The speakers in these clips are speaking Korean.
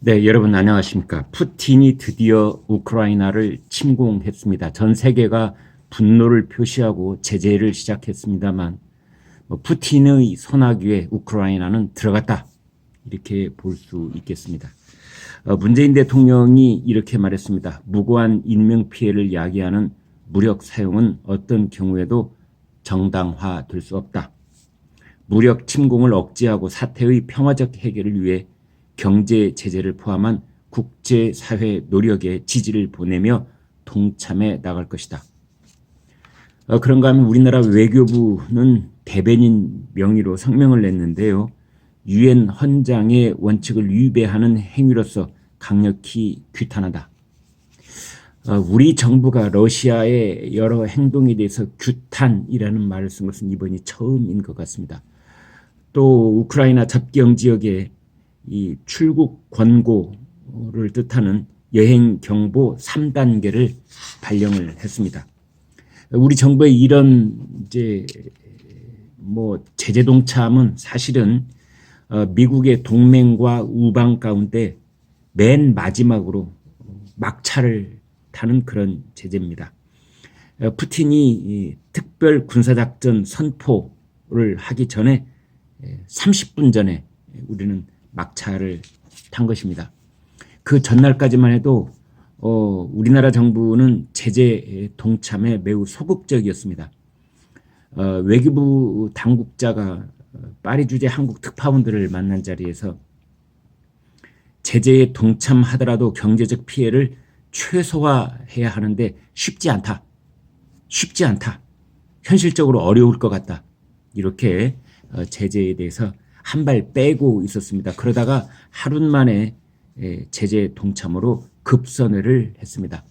네, 여러분 안녕하십니까. 푸틴이 드디어 우크라이나를 침공했습니다. 전 세계가 분노를 표시하고 제재를 시작했습니다만 푸틴의 손아귀에 우크라이나는 들어갔다. 이렇게 볼 수 있겠습니다. 문재인 대통령이 이렇게 말했습니다. 무고한 인명피해를 야기하는 무력 사용은 어떤 경우에도 정당화될 수 없다. 무력 침공을 억제하고 사태의 평화적 해결을 위해 경제 제재를 포함한 국제사회 노력에 지지를 보내며 동참해 나갈 것이다. 그런가 하면 우리나라 외교부는 대변인 명의로 성명을 냈는데요. 유엔 헌장의 원칙을 위배하는 행위로서 강력히 규탄하다. 우리 정부가 러시아의 여러 행동에 대해서 규탄이라는 말을 쓴 것은 이번이 처음인 것 같습니다. 또 우크라이나 접경 지역에 이 출국 권고를 뜻하는 여행 경보 3단계를 발령을 했습니다. 우리 정부의 이런 제재 동참은 사실은 미국의 동맹과 우방 가운데 맨 마지막으로 막차를 타는 그런 제재입니다. 푸틴이 특별 군사작전 선포를 하기 전에 30분 전에 우리는 막차를 탄 것입니다. 그 전날까지만 해도 우리나라 정부는 제재 동참에 매우 소극적이었습니다. 외교부 당국자가 파리 주재 한국 특파원들을 만난 자리에서 제재에 동참하더라도 경제적 피해를 최소화해야 하는데 쉽지 않다. 현실적으로 어려울 것 같다. 이렇게 제재에 대해서 한 발 빼고 있었습니다. 그러다가 하루 만에 제재 동참으로 급선회를 했습니다.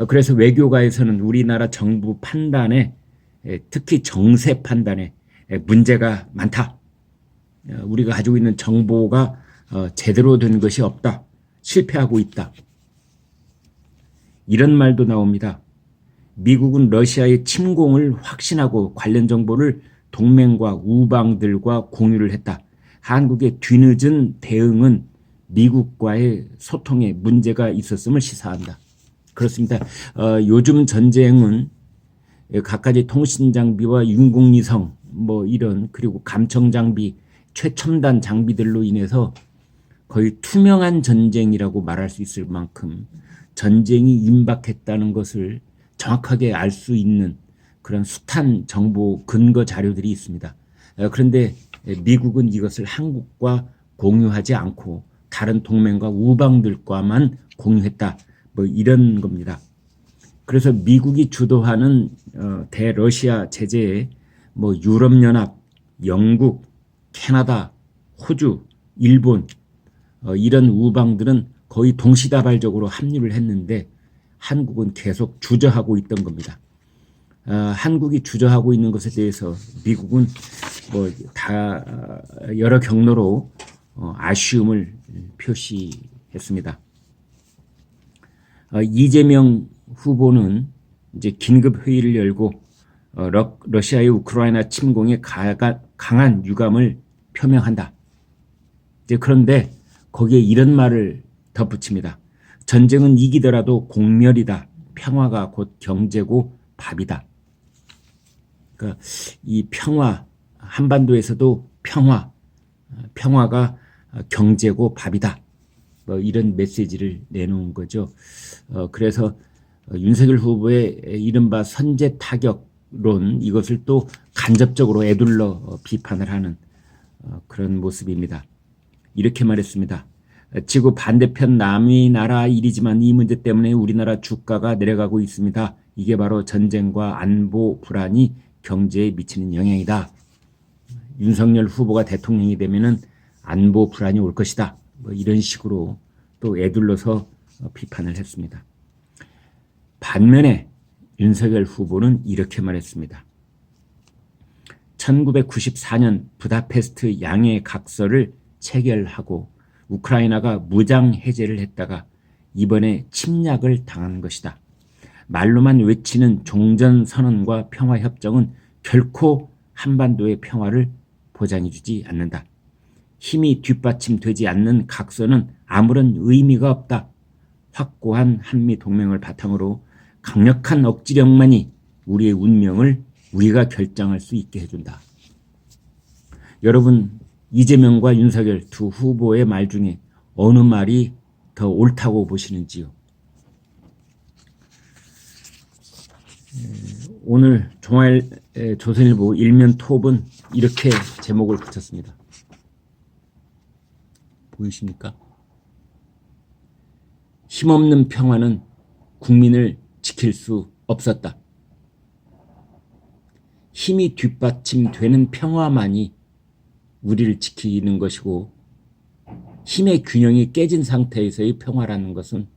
그래서 외교가에서는 우리나라 정부 판단에 특히 정세 판단에 문제가 많다. 우리가 가지고 있는 정보가 제대로 된 것이 없다. 실패하고 있다. 이런 말도 나옵니다. 미국은 러시아의 침공을 확신하고 관련 정보를 동맹과 우방들과 공유를 했다. 한국의 뒤늦은 대응은 미국과의 소통에 문제가 있었음을 시사한다. 그렇습니다. 요즘 전쟁은 갖가지 통신 장비와 인공위성 이런 그리고 감청 장비, 최첨단 장비들로 인해서 거의 투명한 전쟁이라고 말할 수 있을 만큼 전쟁이 임박했다는 것을 정확하게 알 수 있는 그런 숱한 정보 근거 자료들이 있습니다. 그런데 미국은 이것을 한국과 공유하지 않고 다른 동맹과 우방들과만 공유했다. 이런 겁니다. 그래서 미국이 주도하는 대러시아 제재에 유럽연합, 영국, 캐나다, 호주, 일본 이런 우방들은 거의 동시다발적으로 합류를 했는데 한국은 계속 주저하고 있던 겁니다. 한국이 주저하고 있는 것에 대해서 미국은 다 여러 경로로 아쉬움을 표시했습니다. 이재명 후보는 이제 긴급 회의를 열고 러시아의 우크라이나 침공에 강한 유감을 표명한다. 그런데 거기에 이런 말을 덧붙입니다. 전쟁은 이기더라도 공멸이다. 평화가 곧 경제고 밥이다. 그러니까 이 평화, 한반도에서도 평화가 경제고 밥이다. 이런 메시지를 내놓은 거죠. 그래서 윤석열 후보의 이른바 선제 타격론 이것을 또 간접적으로 에둘러 비판을 하는 그런 모습입니다. 이렇게 말했습니다. 지구 반대편 남의 나라 일이지만 이 문제 때문에 우리나라 주가가 내려가고 있습니다. 이게 바로 전쟁과 안보 불안이 경제에 미치는 영향이다. 윤석열 후보가 대통령이 되면은 안보 불안이 올 것이다. 이런 식으로 또 애둘러서 비판을 했습니다. 반면에 윤석열 후보는 이렇게 말했습니다. 1994년 부다페스트 양해 각서를 체결하고 우크라이나가 무장 해제를 했다가 이번에 침략을 당한 것이다. 말로만 외치는 종전선언과 평화협정은 결코 한반도의 평화를 보장해주지 않는다. 힘이 뒷받침되지 않는 각서는 아무런 의미가 없다. 확고한 한미 동맹을 바탕으로 강력한 억지력만이 우리의 운명을 우리가 결정할 수 있게 해준다. 여러분, 이재명과 윤석열 두 후보의 말 중에 어느 말이 더 옳다고 보시는지요? 오늘 조선일보 일면 톱은 이렇게 제목을 붙였습니다. 보이십니까? 힘없는 평화는 국민을 지킬 수 없었다. 힘이 뒷받침되는 평화만이 우리를 지키는 것이고, 힘의 균형이 깨진 상태에서의 평화라는 것은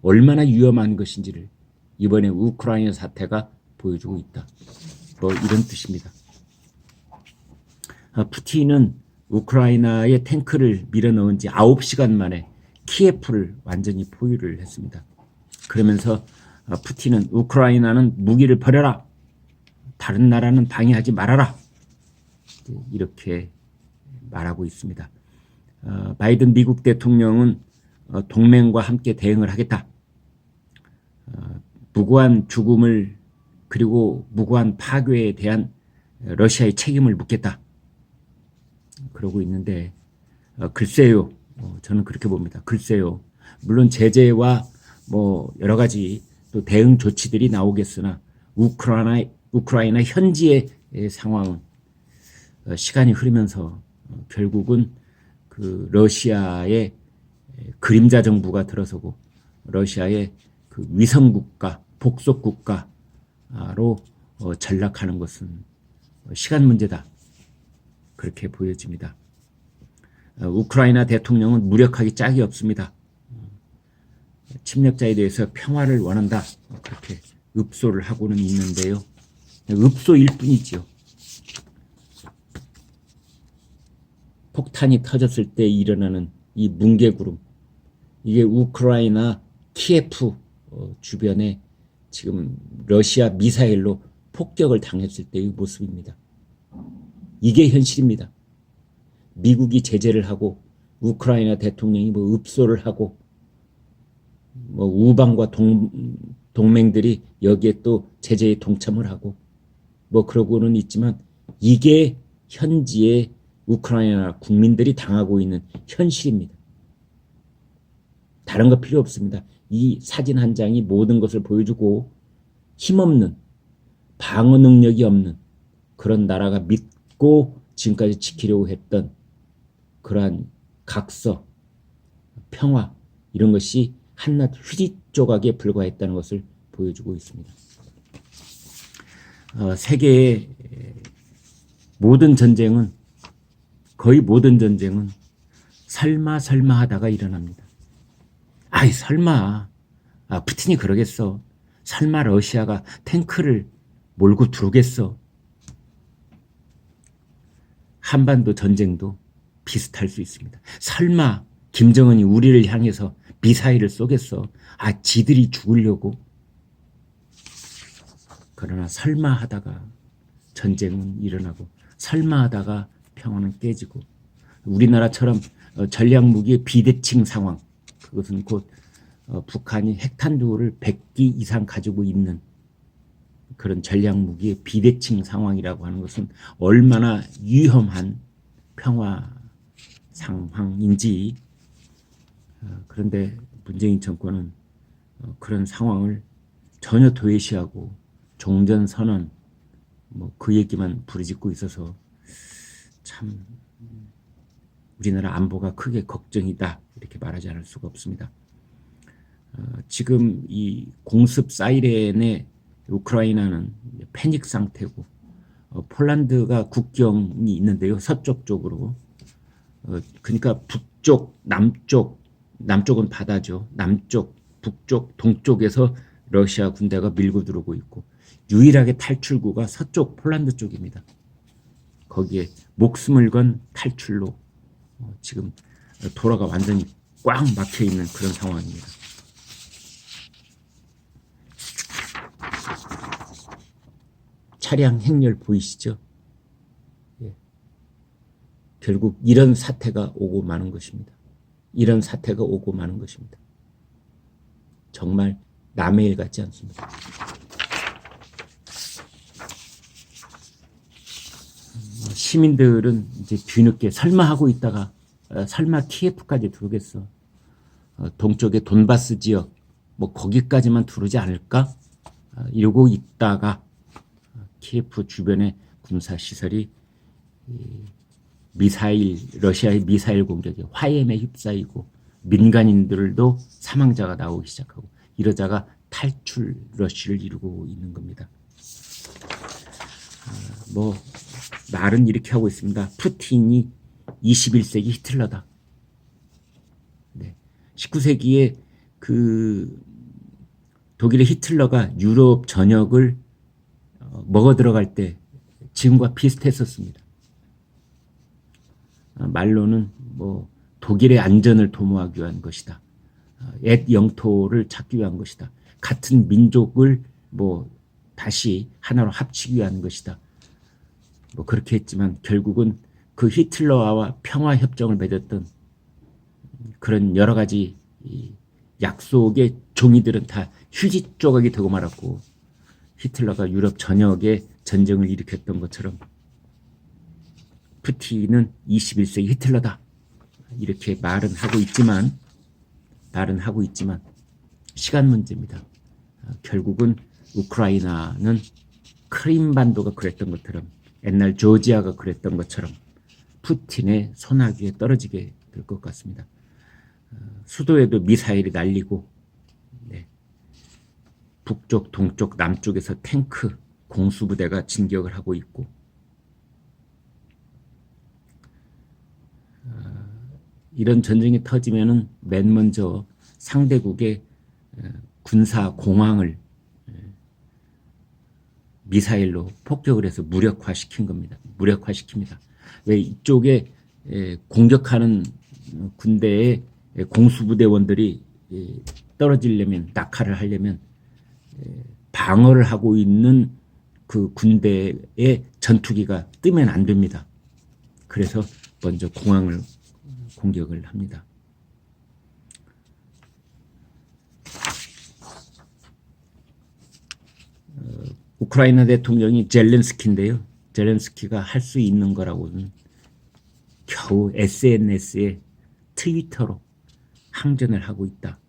얼마나 위험한 것인지를 이번에 우크라이나 사태가 보여주고 있다. 뭐 이런 뜻입니다. 푸틴은 우크라이나의 탱크를 밀어넣은 지 9시간 만에 키예프를 완전히 포위를 했습니다. 그러면서 푸틴은 우크라이나는 무기를 버려라. 다른 나라는 방해하지 말아라. 이렇게 말하고 있습니다. 바이든 미국 대통령은 동맹과 함께 대응을 하겠다. 무고한 죽음을 그리고 무고한 파괴에 대한 러시아의 책임을 묻겠다. 그러고 있는데 글쎄요. 저는 그렇게 봅니다. 글쎄요. 물론 제재와 뭐 여러 가지 또 대응 조치들이 나오겠으나 우크라이나 현지의 상황은 시간이 흐르면서 결국은 그 러시아의 그림자 정부가 들어서고 러시아의 그 위성국가, 복속국가로 전락하는 것은 시간 문제다. 그렇게 보여집니다. 우크라이나 대통령은 무력하기 짝이 없습니다. 침략자에 대해서 평화를 원한다. 그렇게 읍소를 하고는 있는데요. 읍소일 뿐이죠. 폭탄이 터졌을 때 일어나는 이 뭉게구름, 이게 우크라이나 키예프 주변에 지금 러시아 미사일로 폭격을 당했을 때의 모습입니다. 이게 현실입니다. 미국이 제재를 하고 우크라이나 대통령이 뭐 읍소를 하고 뭐 우방과 동맹들이 여기에 또 제재에 동참을 하고 뭐 그러고는 있지만 이게 현지의 우크라이나 국민들이 당하고 있는 현실입니다. 다른 거 필요 없습니다. 이 사진 한 장이 모든 것을 보여주고 힘없는 방어 능력이 없는 그런 나라가 믿고 지금까지 지키려고 했던 그러한 각서, 평화 이런 것이 한낱 휴지 조각에 불과했다는 것을 보여주고 있습니다. 세계의 모든 전쟁은 거의 모든 전쟁은 설마 하다가 일어납니다. 아이 설마 푸틴이 그러겠어. 설마 러시아가 탱크를 몰고 들어오겠어. 한반도 전쟁도 비슷할 수 있습니다. 설마 김정은이 우리를 향해서 미사일을 쏘겠어. 지들이 죽으려고. 그러나 설마 하다가 전쟁은 일어나고 설마 하다가 평화는 깨지고 우리나라처럼 전략무기의 비대칭 상황, 그것은 곧 북한이 핵탄두를 100기 이상 가지고 있는 그런 전략무기의 비대칭 상황이라고 하는 것은 얼마나 위험한 평화 상황인지. 그런데 문재인 정권은 그런 상황을 전혀 도외시하고 종전선언 뭐 그 얘기만 부르짖고 있어서 참 우리나라 안보가 크게 걱정이다 이렇게 말하지 않을 수가 없습니다. 지금 이 공습 사이렌에 우크라이나는 패닉 상태고 폴란드가 국경이 있는데요. 서쪽 쪽으로. 그러니까 북쪽, 남쪽은 바다죠. 남쪽, 북쪽, 동쪽에서 러시아 군대가 밀고 들어오고 있고 유일하게 탈출구가 서쪽 폴란드 쪽입니다. 거기에 목숨을 건 탈출로 지금 도로가 완전히 꽉 막혀 있는 그런 상황입니다. 차량 행렬 보이시죠? 예. 결국 이런 사태가 오고 마는 것입니다. 이런 사태가 오고 마는 것입니다. 정말 남의 일 같지 않습니다. 시민들은 이제 뒤늦게 설마 하고 있다가 설마 키예프까지 들어오겠어. 동쪽의 돈바스 지역 뭐 거기까지만 들어오지 않을까? 이러고 있다가 키예프 주변의 군사 시설이 러시아의 미사일 공격에 화염에 휩싸이고 민간인들도 사망자가 나오기 시작하고 이러다가 탈출 러쉬를 이루고 있는 겁니다. 뭐 말은 이렇게 하고 있습니다. 푸틴이 21세기 히틀러다. 네. 19세기에 그 독일의 히틀러가 유럽 전역을 먹어 들어갈 때 지금과 비슷했었습니다. 말로는 뭐 독일의 안전을 도모하기 위한 것이다. 옛 영토를 찾기 위한 것이다. 같은 민족을 뭐 다시 하나로 합치기 위한 것이다. 뭐 그렇게 했지만 결국은 그 히틀러와 평화협정을 맺었던 그런 여러 가지 약속의 종이들은 다 휴지 조각이 되고 말았고 히틀러가 유럽 전역에 전쟁을 일으켰던 것처럼 푸틴은 21세기 히틀러다. 이렇게 말은 하고 있지만 시간 문제입니다. 결국은 우크라이나는 크림반도가 그랬던 것처럼 옛날 조지아가 그랬던 것처럼 푸틴의 손아귀에 떨어지게 될 것 같습니다. 수도에도 미사일이 날리고 북쪽, 동쪽, 남쪽에서 탱크, 공수부대가 진격을 하고 있고 이런 전쟁이 터지면은 맨 먼저 상대국의 군사 공항을 미사일로 폭격을 해서 무력화시킵니다. 왜 이쪽에 공격하는 군대의 공수부대원들이 떨어지려면 낙하를 하려면 방어를 하고 있는 그 군대의 전투기가 뜨면 안 됩니다. 그래서 먼저 공항을 공격을 합니다. 우크라이나 대통령이 젤렌스키인데요. 젤렌스키가 할 수 있는 거라고는 겨우 SNS에 트위터로 항전을 하고 있다.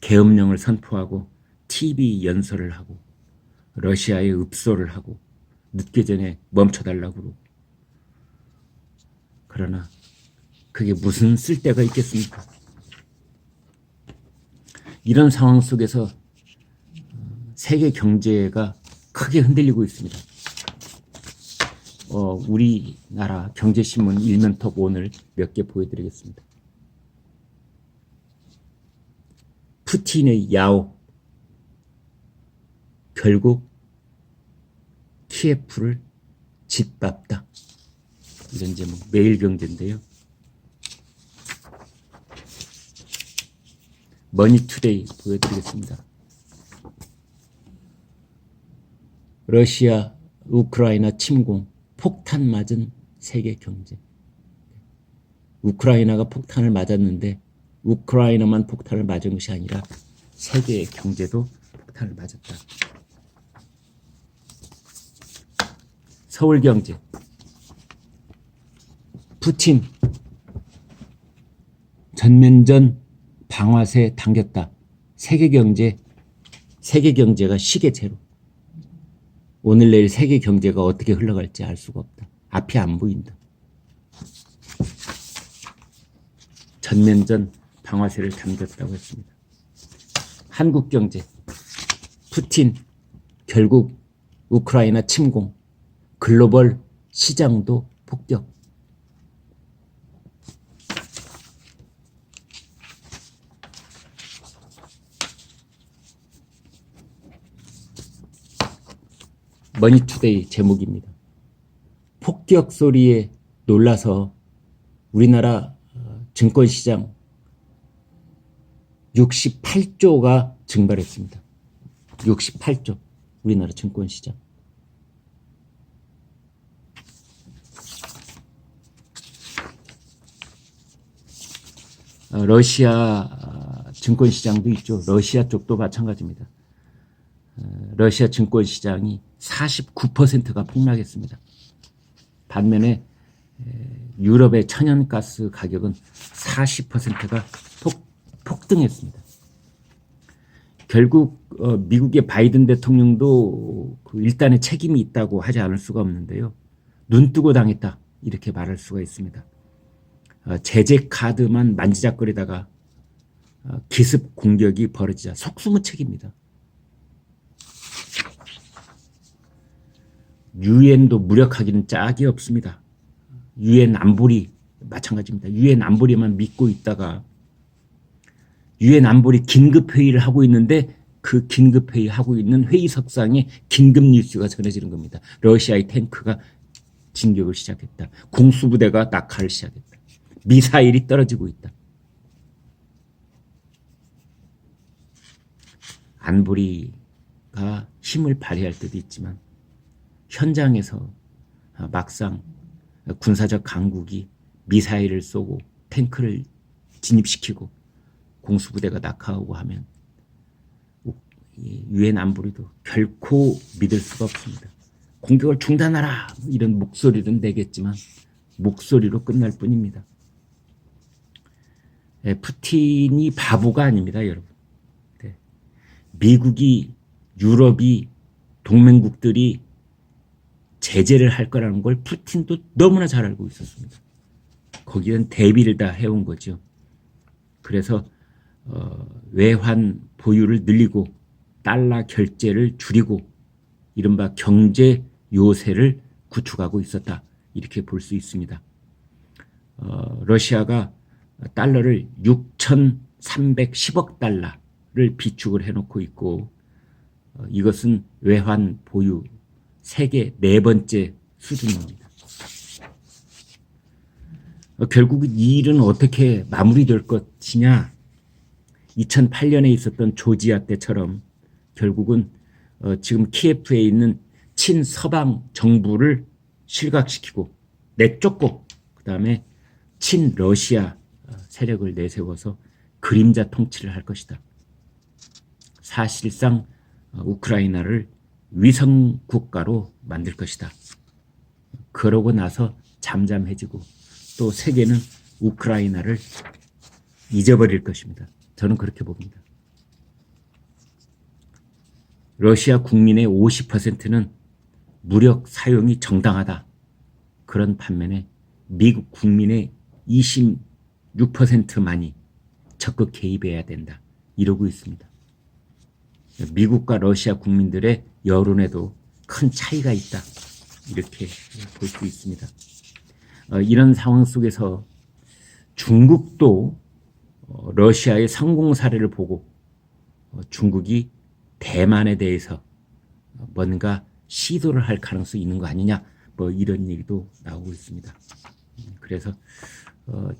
계엄령을 선포하고 TV 연설을 하고 러시아에 읍소를 하고 늦기 전에 멈춰달라고 그러고 그러나 그게 무슨 쓸데가 있겠습니까? 이런 상황 속에서 세계 경제가 크게 흔들리고 있습니다. 우리나라 경제신문 일면톱 오늘 몇 개 보여드리겠습니다. 푸틴의 야오 결국 키예프를 짓밟다. 이런 제목 매일경제인데요. 머니투데이 보여드리겠습니다. 러시아 우크라이나 침공 폭탄 맞은 세계 경제. 우크라이나가 폭탄을 맞았는데 우크라이나만 폭탄을 맞은 것이 아니라 세계의 경제도 폭탄을 맞았다. 서울경제. 푸틴 전면전 방아쇠 당겼다. 세계경제가 시계체로. 오늘 내일 세계 경제가 어떻게 흘러갈지 알 수가 없다. 앞이 안 보인다. 전면전 방아쇠를 당겼다고 했습니다. 한국경제. 푸틴 결국 우크라이나 침공. 글로벌 시장도 폭격. 머니투데이 제목입니다. 폭격 소리에 놀라서 우리나라 증권시장 68조가 증발했습니다. 68조 우리나라 증권시장. 러시아 증권시장도 있죠. 러시아 쪽도 마찬가지입니다. 러시아 증권시장이 49%가 폭락했습니다. 반면에 유럽의 천연가스 가격은 40%가 폭등했습니다. 결국 미국의 바이든 대통령도 그 일단의 책임이 있다고 하지 않을 수가 없는데요. 눈 뜨고 당했다 이렇게 말할 수가 있습니다. 제재 카드만 만지작거리다가 기습 공격이 벌어지자 속수무책입니다. 유엔도 무력하기는 짝이 없습니다. 유엔 안보리 마찬가지입니다. 유엔 안보리만 믿고 있다가 유엔 안보리 긴급회의를 하고 있는데 그 긴급회의 하고 있는 회의석상에 긴급 뉴스가 전해지는 겁니다. 러시아의 탱크가 진격을 시작했다. 공수부대가 낙하를 시작했다. 미사일이 떨어지고 있다. 안보리가 힘을 발휘할 때도 있지만 현장에서 막상 군사적 강국이 미사일을 쏘고 탱크를 진입시키고 공수부대가 낙하하고 하면 유엔 안보리도 결코 믿을 수가 없습니다. 공격을 중단하라 이런 목소리는 내겠지만 목소리로 끝날 뿐입니다. 푸틴이 바보가 아닙니다, 여러분. 미국이 유럽이 동맹국들이 제재를 할 거라는 걸 푸틴도 너무나 잘 알고 있었습니다. 거기는 대비를 다 해온 거죠. 그래서 외환 보유를 늘리고 달러 결제를 줄이고 이른바 경제 요새를 구축하고 있었다. 이렇게 볼 수 있습니다. 러시아가 달러를 6,310억 달러를 비축을 해놓고 있고 이것은 외환 보유 세계 네 번째 수준입니다. 결국 이 일은 어떻게 마무리될 것이냐. 2008년에 있었던 조지아 때처럼 결국은 지금 키예프에 있는 친서방 정부를 실각시키고 내쫓고 그다음에 친러시아 세력을 내세워서 그림자 통치를 할 것이다. 사실상 우크라이나를 위성 국가로 만들 것이다. 그러고 나서 잠잠해지고 또 세계는 우크라이나를 잊어버릴 것입니다. 저는 그렇게 봅니다. 러시아 국민의 50%는 무력 사용이 정당하다. 그런 반면에 미국 국민의 26%만이 적극 개입해야 된다. 이러고 있습니다. 미국과 러시아 국민들의 여론에도 큰 차이가 있다. 이렇게 볼 수 있습니다. 이런 상황 속에서 중국도 러시아의 성공 사례를 보고 중국이 대만에 대해서 뭔가 시도를 할 가능성이 있는 거 아니냐 뭐 이런 얘기도 나오고 있습니다. 그래서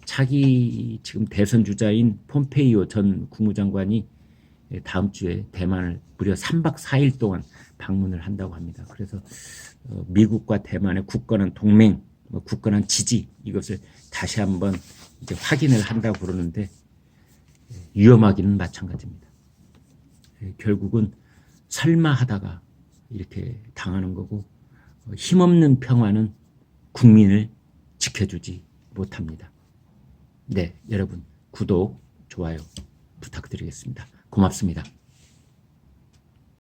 차기 지금 대선 주자인 폼페이오 전 국무장관이 다음 주에 대만을 무려 3박 4일 동안 방문을 한다고 합니다. 그래서 미국과 대만의 굳건한 동맹, 굳건한 지지 이것을 다시 한번 이제 확인을 한다고 그러는데 위험하기는 마찬가지입니다. 결국은 설마 하다가 이렇게 당하는 거고 힘없는 평화는 국민을 지켜주지 못합니다. 네, 여러분 구독, 좋아요 부탁드리겠습니다. 고맙습니다.